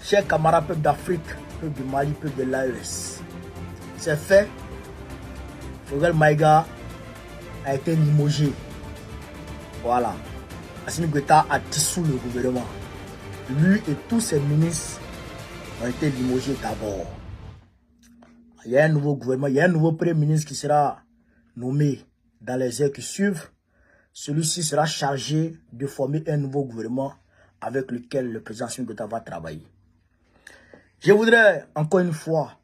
Chers camarades, peuple d'Afrique, peuple du Mali, peuple de l'AES. C'est fait. Choguel Maïga a été limogé. Voilà. Assimi Goïta a dissous le gouvernement. Lui et tous ses ministres ont été limogés d'abord. Il y a un nouveau gouvernement, il y a un nouveau premier ministre qui sera nommé dans les heures qui suivent. Celui-ci sera chargé de former un nouveau gouvernement avec lequel le président Assimi Goïta va travailler. Je voudrais encore une fois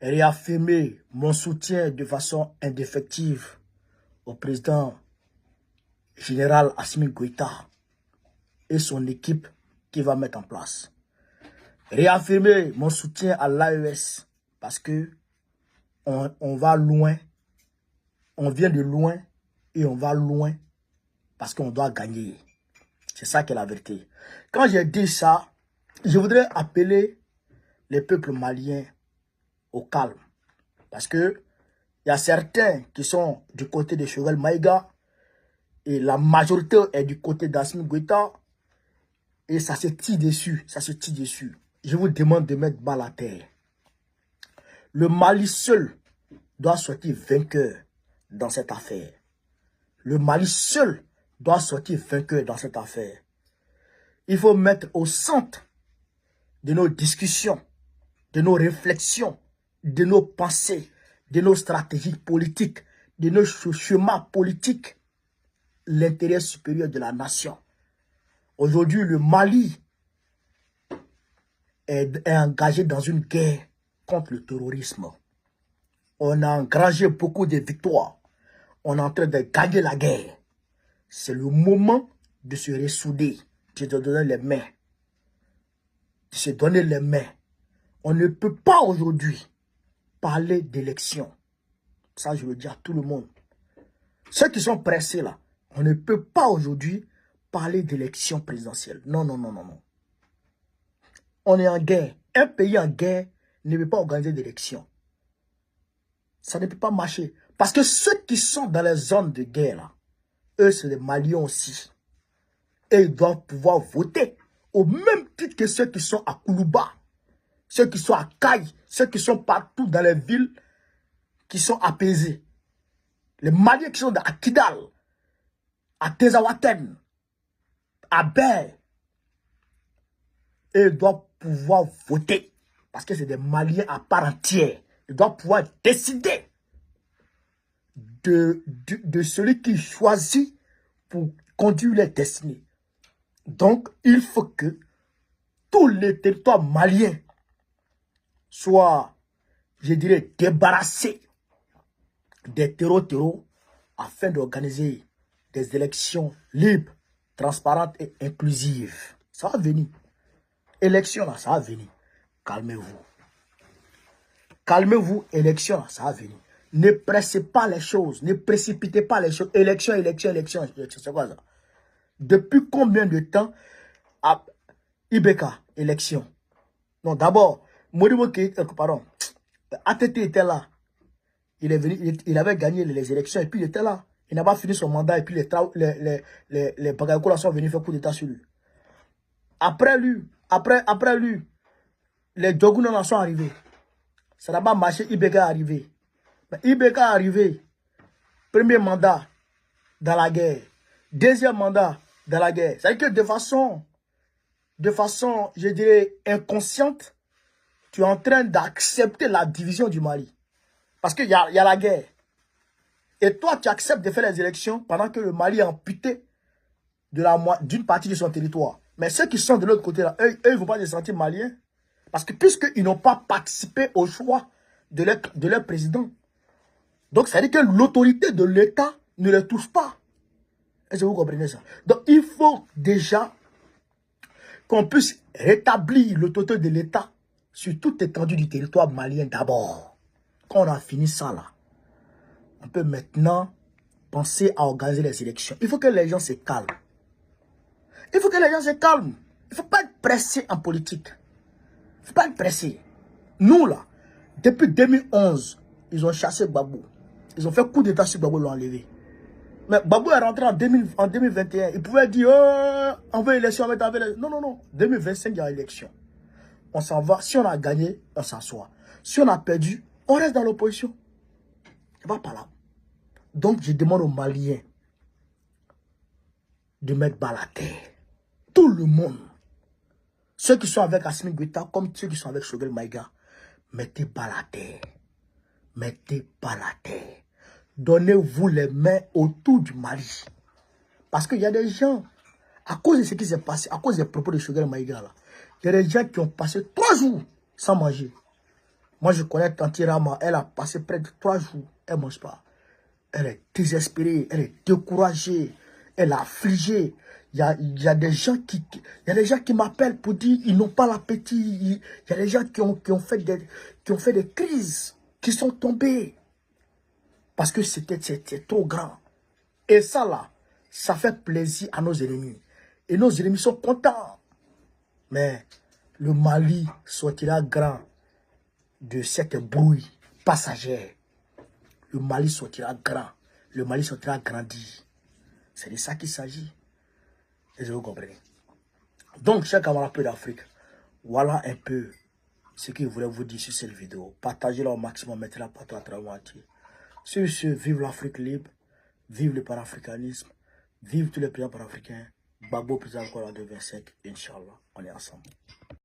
réaffirmer mon soutien de façon indéfectible au président général Assimi Goïta et son équipe qui va mettre en place. Réaffirmer mon soutien à l'AES parce que on va loin, on vient de loin et on va loin parce qu'on doit gagner. C'est ça qui est la vérité. Quand j'ai dit ça, je voudrais appeler les peuples maliens au calme. Parce que il y a certains qui sont du côté de Choguel Maïga et la majorité est du côté d'Assimi Goïta et ça se tire dessus, ça se tire dessus. Je vous demande de mettre balle à terre. Le Mali seul doit sortir vainqueur dans cette affaire. Le Mali seul doit sortir vainqueur dans cette affaire. Il faut mettre au centre de nos discussions, de nos réflexions, de nos pensées, de nos stratégies politiques, de nos chemins politiques, l'intérêt supérieur de la nation. Aujourd'hui, le Mali est engagé dans une guerre contre le terrorisme. On a engrangé beaucoup de victoires. On est en train de gagner la guerre. C'est le moment de se ressouder, de se donner les mains. De se donner les mains. On ne peut pas aujourd'hui parler d'élection. Ça, je veux dire à tout le monde. Ceux qui sont pressés là, on ne peut pas aujourd'hui parler d'élection présidentielle. Non, non, non, non, non. On est en guerre. Un pays en guerre ne peut pas organiser d'élection. Ça ne peut pas marcher. Parce que ceux qui sont dans les zones de guerre là, eux, c'est des Maliens aussi. Et ils doivent pouvoir voter au même titre que ceux qui sont à Koulouba, ceux qui sont à Kaye, ceux qui sont partout dans les villes qui sont apaisées. Les Maliens qui sont à Kidal, à Tezawaten, à Ber, et ils doivent pouvoir voter. Parce que c'est des Maliens à part entière. Ils doivent pouvoir décider de celui qui choisit pour conduire les destinées. Donc, il faut que tous les territoires maliens soient, je dirais, débarrassés des terreaux afin d'organiser des élections libres, transparentes et inclusives. Ça va venir. Élection, là, ça va venir. Calmez-vous. Calmez-vous, élection, là, ça va venir. Ne pressez pas les choses, ne précipitez pas les choses. Élection, élection, élection, élection, c'est quoi ça? Depuis combien de temps à Ibeka, élection? Non, d'abord, Modibo pardon, ATT était là. Il est venu, il avait gagné les élections et puis il était là. Il n'a pas fini son mandat et puis les Bagagoula sont venus faire coup d'état sur lui. Après lui, les Djogouna sont arrivés. Ça n'a pas marché, Ibeka est arrivé. Mais Ibeka est arrivé. Premier mandat dans la guerre. Deuxième mandat dans la guerre. C'est-à-dire que de façon, je dirais, inconsciente, tu es en train d'accepter la division du Mali. Parce qu'il y a la guerre. Et toi, tu acceptes de faire les élections pendant que le Mali est amputé d'une partie de son territoire. Mais ceux qui sont de l'autre côté, là, eux ils ne vont pas se sentir maliens. Parce que puisqu'ils n'ont pas participé au choix de leur président. Donc, ça veut dire que l'autorité de l'État ne les touche pas. Est-ce que vous comprenez ça? Donc, il faut déjà qu'on puisse rétablir l'autorité de l'État sur toute étendue du territoire malien d'abord. Quand on a fini ça, là, on peut maintenant penser à organiser les élections. Il faut que les gens se calment. Il faut que les gens se calment. Il ne faut pas être pressé en politique. Il ne faut pas être pressé. Nous, là, depuis 2011, ils ont chassé Gbagbo. Ils ont fait coup d'état sur Gbagbo, ils l'ont enlevé. Mais Gbagbo est rentré en 2021. Il pouvait dire, oh, on veut élection, on veut élection. Non, non, non. 2025, il y a élection. on s'en va. Si on a gagné, on s'assoit. Si on a perdu, on reste dans l'opposition. Il va pas là. Donc, je demande aux Maliens de mettre bas la terre. Tout le monde. Ceux qui sont avec Assimi Goïta, comme ceux qui sont avec Choguel Maïga, mettez bas la terre. Mettez bas la terre. Donnez-vous les mains autour du Mali. Parce qu'il y a des gens, à cause de ce qui s'est passé, à cause des propos de Choguel Maïga, là, il y a des gens qui ont passé 3 jours sans manger. Moi, je connais Tanti Rama, elle a passé près de 3 jours, elle ne mange pas. Elle est désespérée, elle est découragée, elle est affligée. Il y a des gens qui m'appellent pour dire qu'ils n'ont pas l'appétit. Il y a des gens qui ont fait des crises, qui sont tombés. Parce que c'était trop grand. Et ça là, ça fait plaisir à nos ennemis. Et nos ennemis sont contents. Mais le Mali sortira grand de cette brouille passagère. Le Mali sortira grand. Le Mali sortira grandi. C'est de ça qu'il s'agit. Et je vous comprends. Donc, chers camarades d'Afrique, voilà un peu ce que je voulais vous dire sur cette vidéo. Partagez-la au maximum, mettez-la partout à travers le monde. Sur ce, vive l'Afrique libre, vive le panafricanisme, vive tous les présidents panafricains. Gbagbo président encore en 2025, Inch'Allah. On est ensemble.